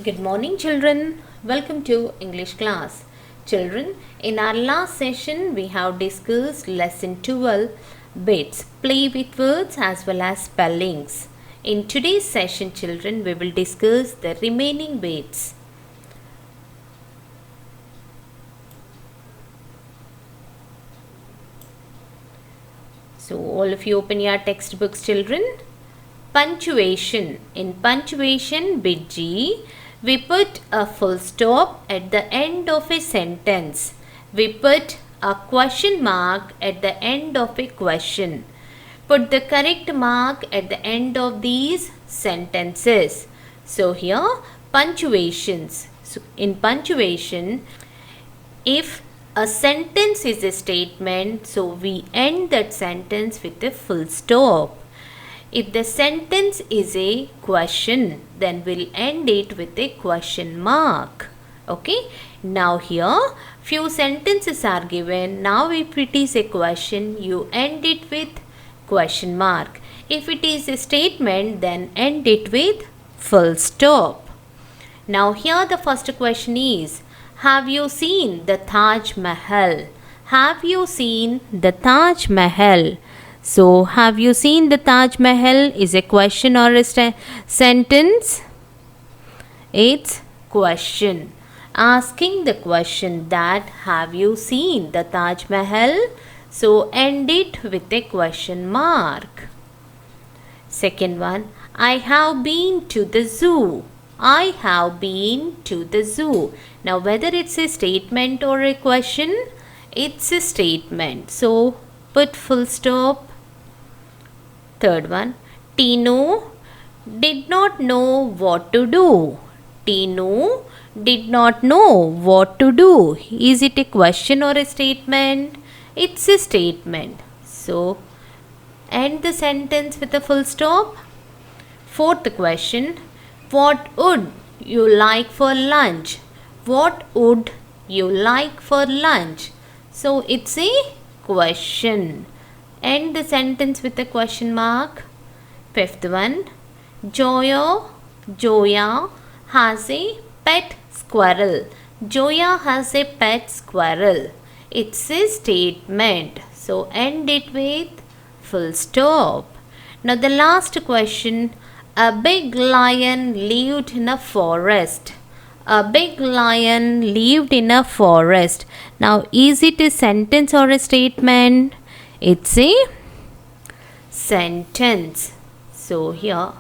Good morning, children. Welcome to English class. Children, in our last session, we have discussed lesson 12 bits, play with words as well as spellings. In today's session, children, we will discuss the remaining bits. So, all of you open your textbooks, children. Punctuation. In punctuation, bit G, we put a full stop at the end of a sentence. We put a question mark at the end of a question. Put the correct mark at the end of these sentences. So here punctuations. So in punctuation, if a sentence is a statement, so we end that sentence with a full stop. If the sentence is a question, then we'll end it with a question mark. Okay. Now here few sentences are given. Now if it is a question, you end it with question mark. If it is a statement, then end it with full stop. Now here the first question is, have you seen the Taj Mahal? Have you seen the Taj Mahal? So, have you seen the Taj Mahal is a question or a sentence? It's question. Asking the question that have you seen the Taj Mahal? So, end it with a question mark. Second one, I have been to the zoo. I have been to the zoo. Now, whether it's a statement or a question, it's a statement. So, put full stop. Third one, Tino did not know what to do. Tino did not know what to do. Is it a question or a statement? It's a statement. So, end the sentence with a full stop. Fourth question, what would you like for lunch? What would you like for lunch? So, it's a question. End the sentence with a question mark. Fifth one, Joya has a pet squirrel. Joya has a pet squirrel. It's a statement. So end it with full stop. Now the last question, a big lion lived in a forest. A big lion lived in a forest. Now is it a sentence or a statement? It's a sentence. So here,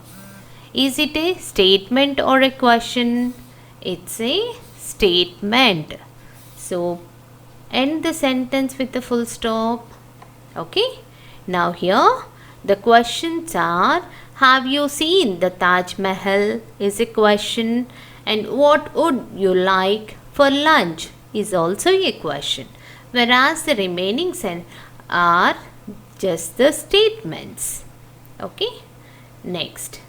is it a statement or a question? It's a statement. So end the sentence with a full stop. Okay. Now here the questions are, have you seen the Taj Mahal is a question, and what would you like for lunch is also a question. Whereas the remaining are just the statements. Okay. Next,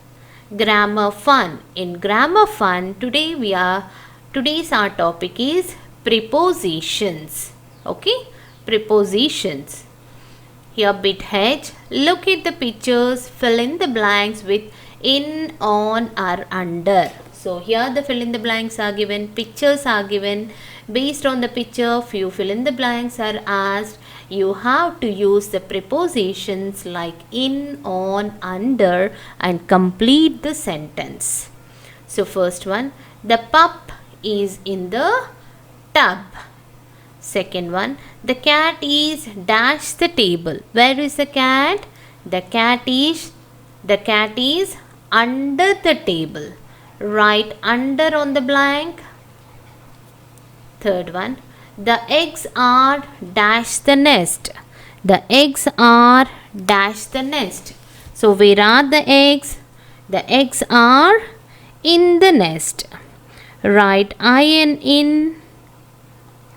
grammar fun. In grammar fun, today's our topic is prepositions. Okay, prepositions. Here bit H, look at the pictures, fill in the blanks with in, on or under. So here the fill in the blanks are given, pictures are given. Based on the picture, few fill in the blanks are asked. You have to use the prepositions like in, on, under and complete the sentence. So first one, the pup is in the tub. Second one, the cat is dash the table. Where is the cat? The cat is under the table. Write under on the blank. Third one, the eggs are dash the nest. The eggs are dash the nest. So where are the eggs? The eggs are in the nest. Write in.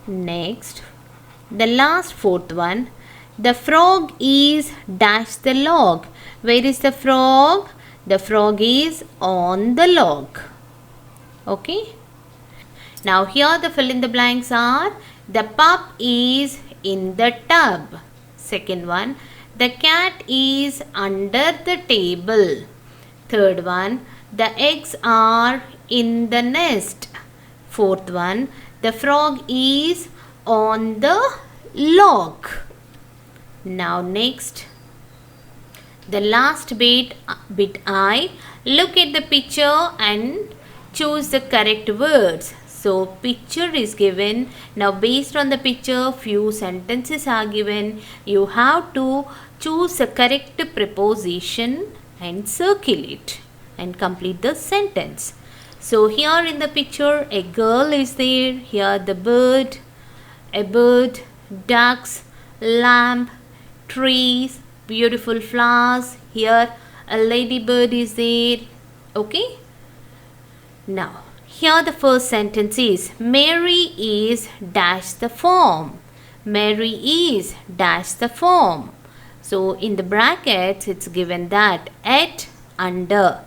Next, the last fourth one, the frog is dash the log. Where is the frog? The frog is on the log. Okay. Now here the fill in the blanks are, the pup is in the tub. Second one, the cat is under the table. Third one, the eggs are in the nest. Fourth one, the frog is on the log. Now next, the last bit I, look at the picture and choose the correct words. So picture is given. Now based on the picture, few sentences are given. You have to choose the correct preposition and circle it and complete the sentence. So here in the picture, a girl is there. Here the bird, a bird, ducks, lamp, trees, beautiful flowers. Here a ladybird is there. Okay. Now here the first sentence is, Mary is dash the form. Mary is dash the form. So in the brackets it's given that at, under.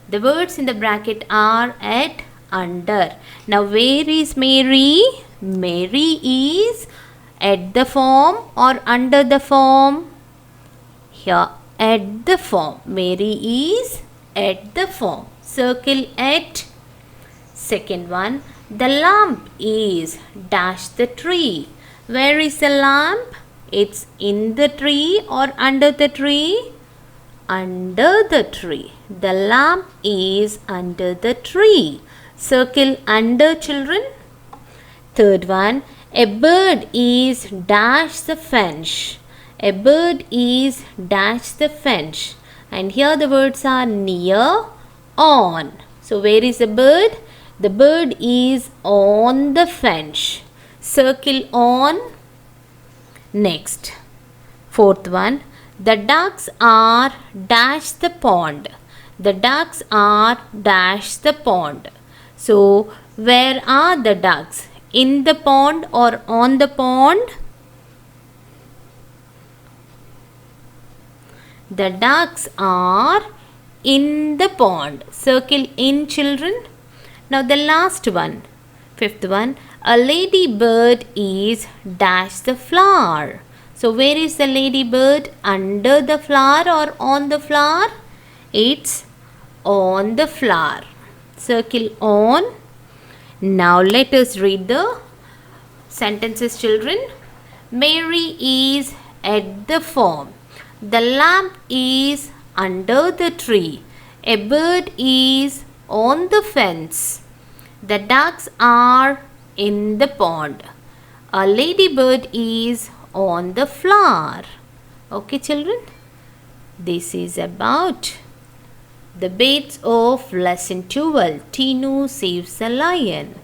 The words in the bracket are at, under. Now where is Mary? Mary is at the form or under the form? Here at the form. Mary is at the form. Circle at. Second one, the lamp is dash the tree. Where is the lamp? It's in the tree or under the tree? Under the tree. The lamp is under the tree. Circle under, children. Third one, a bird is dash the fence. A bird is dash the fence. And here the words are near, on. So where is the bird? The bird is on the fence. Circle on. Next, fourth one, the ducks are dash the pond. The ducks are dash the pond. So where are the ducks? In the pond or on the pond? The ducks are in the pond. Circle in, children. Now the last one, fifth one, a ladybird is dash the flower. So where is the ladybird? Under the flower or on the flower? It's on the flower. Circle on. Now let us read the sentences, children. Mary is at the farm. The lamp is under the tree. A bird is on the fence. The ducks are in the pond. A ladybird is on the flower. Okay, children? This is about the bits of lesson 12. Tinu saves the lion.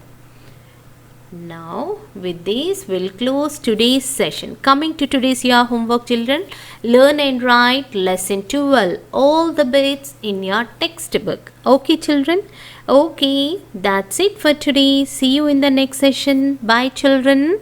Now, with this, we'll close today's session. Coming to today's your homework, children. Learn and write lesson 12. All the bits in your textbook. Okay, children? Okay, that's it for today. See you in the next session. Bye, children.